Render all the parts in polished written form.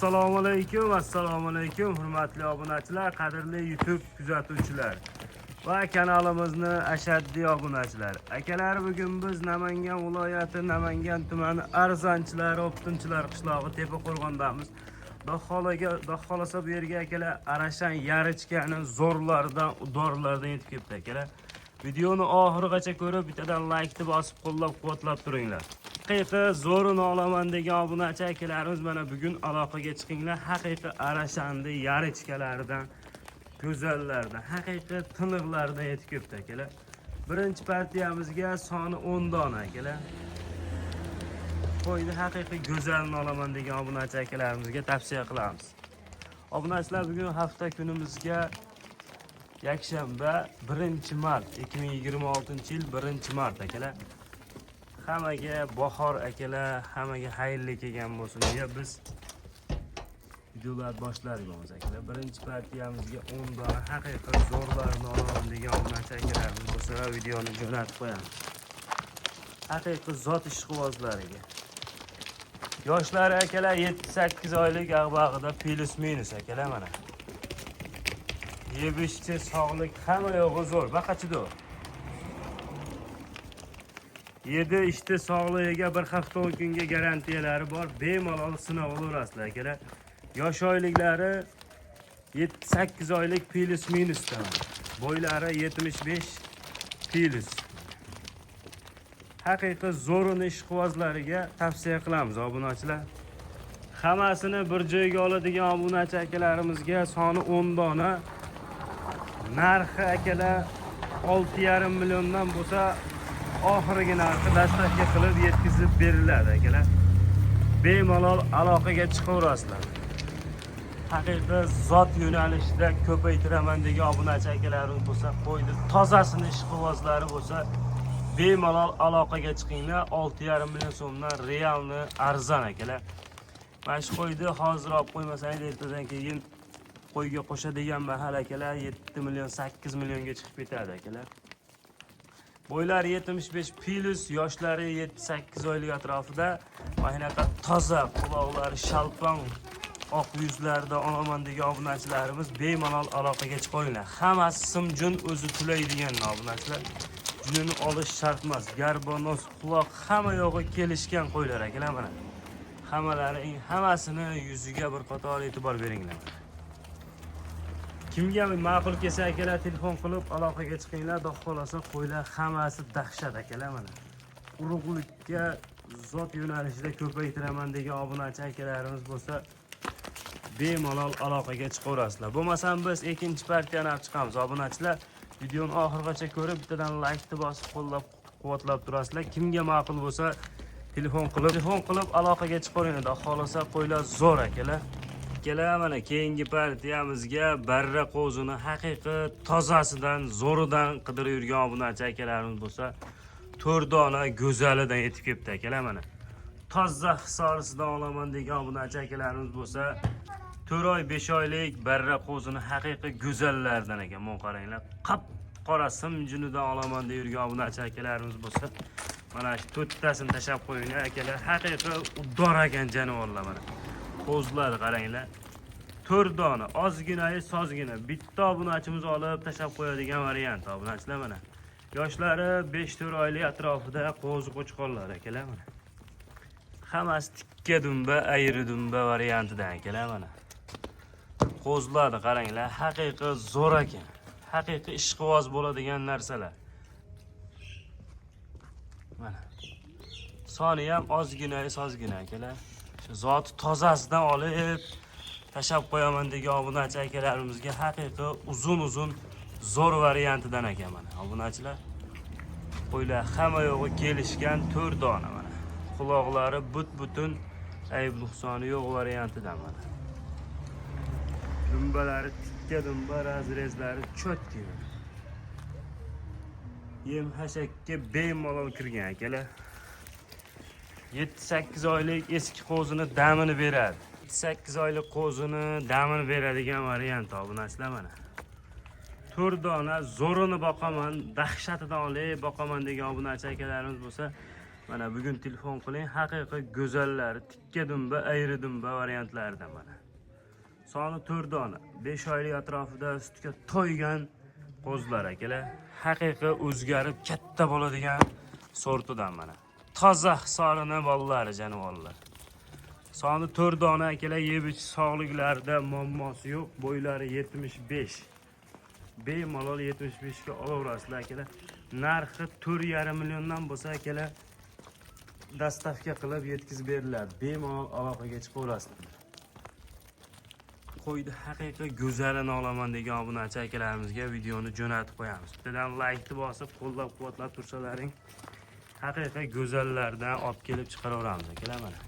Assalomu alaykum, hurmatli obunachilar, qadrli YouTube kuzatuvchilar va kanalimizni ashaddiy obunachilar. Akalar, bugun biz Namangan viloyati Namangan tumani Arzanchilar, Optinchilar qishlog'i Tepaqo'rg'ondamiz. Xudo xolasa bu yerga akalar Arashan yarichkani zo'rlardan, udorlardan yetib kelibdi akalar. Videoni oxirigacha ko'rib, bittadan like bosib, qo'llab-quvvatlab turinglar. Haqiqiy zo'rini olaman degan obunachi akalarimiz mana bugun aloqaga chiqinglar. Haqiqiy Arashanni yarichkalaridan, go'zallardan, haqiqiy tiniqlardan yetib kelibdi akalar. Birinchi partiyamizga soni 10 dona akalar. Qo'yni haqiqiy go'zalni olaman degan obunachi akalarimizga tavsiya qilamiz. Obunachilar, bugun hafta kunimizga yakshanba 1-mart 2026-yil 1-mart akalar. Hammaga bahor akalar, hammaga xayrli kelgan bo'lsin deya biz videolar boshladik akalar. Birinchi partiyamizga 10 dona haqiqiy zo'rlarni olaman degan obunachi akalarimiz bo'lsa, videoni jo'natib qo'yamiz. Haqiqiy zot ishqibozlariga. Yoshlari akalar 7-8 oylik ag'bag'ida plus minus akalar mana. Yeb-ichchi, sog'lik hamma yo'g'i zo'r, baqachido. Yedi ishda sog'ligiga bir hafta 10 kunga garantiyalari bor. Bemalol sinab olasizlar akalar. Yosh oyliklari 7-8 oylik plus minusdan. Bo'ylari 75 plus. Haqiqiy zo'rini ishqibozlariga tavsiya qilamiz obunachilar. Hammasini bir joyga oladigan obunachi akalarimizga soni 10 dona. Narxi akalar 6,5 milliondan bo'lsa, oxirgi narxi dastavka qilib yetkazib beriladi akalar. Bemalol aloqaga chiqaverasizlar. Haqiqiy zot yo'nalishida ko'paytiraman degan obunachi akalarimiz bo'lsa, qo'ydi tozasini ishqibozlari bo'lsa, bemalol aloqaga chiqinglar. 6,5 million so'mdan realni arzon akalar. Mana shu qo'ydi hozir olib qo'ymasangiz, ertadan keyin qo'yga qo'shadigan mahal akalar 7 million 8 millionga chiqib ketadi akalar. Bo'ylari 75 plus, yoshlari 7-8 oylik atrofida. Mana toza, quloqlari shalpon, oq yuzlarda olaman degan obunachilarimiz bemalol aloqaga chiqinglar. Hammasi simjun o'zi tulaydigan obunachilar. Junini olish shart emas. Garbonos, quloq hamma yo'g'i kelishgan qo'ylar akalar mana. Hammasini yuziga bir qator e'tibor beringlar. Kimga ma'qul kelsa akalar telefon qilib aloqaga chiqinglar. Xudo xolasa qo'ylar hammasi dahshat akalar mana. Urug'likka zot yo'nalishida ko'paytiraman degan obunachi akalarimiz bo'lsa, bemalol aloqaga chiqaverasizlar. Bo'lmasam biz ikkinchi partiyani olib chiqamiz obunachilar. Videoni oxirigacha ko'rib, bittadan like bosib, qo'llab-quvvatlab turasizlar. Kimga ma'qul bo'lsa telefon qilib aloqaga chiqaveringlar. Xudo xolasa qo'ylar zo'r akalar. Akalar, mana keyingi partiyamizga barra qo'zini haqiqiy tozasidan, zo'ridan qidirib yurgan obunachi akalarimiz bo'lsa, 4 dona go'zalidan yetib kelibdi akalar mana. Toza hisorisidan olaman degan obunachi akalarimiz bo'lsa, 4 oy 5 oylik barra qo'zini haqiqiy go'zallardan ekan. Mana qaranglar, qop-qora simjunidan olaman deb yurgan obunachi akalarimiz bo'lsa, mana shu 4tasini tashab qo'yinglar akalar. Haqiqiy uddor jonivorlar mana. Qo'zlar qaranglar. 4 dona, ozgina, sozgina. Bitta obunachimiz olib tashab qo'yadigan variant obunachilar mana. Yoshlari 5-4 oylik atrofida qo'zi qo'chqonlar akalar mana. Hammasi tikka dumba, ayri dumba variantidan akalar mana. Qo'zlarni qaranglar, haqiqiy zo'r ekan. Haqiqiy ishqiboz bo'ladigan narsalar. Mana. Soni ham ozgina, sozgina akalar. Zoti tozasidan olib tashab qo'yaman degan obunachi akalarimizga haqiqiy uzun zo'r variantidan ekan mana obunachilar. Qo'ylar hamma yo'g'i kelishgan 4 dona mana. Quloqlari but-butun, ayb nuqsoni yo'q variantidan mana. Dumbalari tikka dumba, razrezlari cho'tki. Yem hashakka bemalol kirgan akalar. 7-8 oylik eski qo'zini damini beradi. 8 oylik qo'zini damini beradigan variant obunachilar mana. 4 dona zo'rini boqaman, dahshatidan olib boqaman degan obunachi akalarimiz bo'lsa, Mana bugun telefon qiling, haqiqiy go'zallari, tikka dumba, ayri dumba variantlarida mana. Soni 4 dona, 5 oylik atrofida sutga to'ygan qo'zlar akalar. Haqiqiy o'zgarib katta bo'ladigan sortidan mana. Toza hisorini bolalari jonivorlar. Soni 4 dona akalar, yeb ichish sog'liklarida muammosi yo'q. Bo'ylari 75. Bemalol 75 ga olaverasizlar akalar. Narxi 4,5 milliondan bo'lsa akalar, dastavka qilib yetkazib beriladi. Bemalol aloqaga chiqaverasizlar. Qo'ydi haqiqiy go'zalini olaman degan obunachi akalarimizga videoni jo'natib qo'yamiz. Bittadan like bosib, qo'llab-quvvatlab tursalaring, haqiqiy go'zallardan olib kelib chiqaraveramiz akalar mana.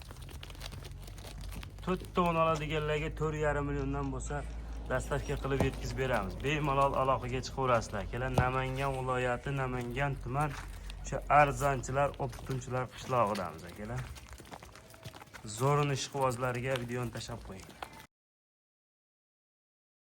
4 ton oladiganlarga 4,5 milliondan bo'lsa dastavka qilib yetkazib beramiz. Bemalol aloqaga chiqaverasizlar akalar. Namangan viloyati, Namangan tuman, o'sha arzonchilar, o'pitunchilar qishlog'idamiz akalar. Zo'rin ishqibozlariga videoni tashlab qo'ying.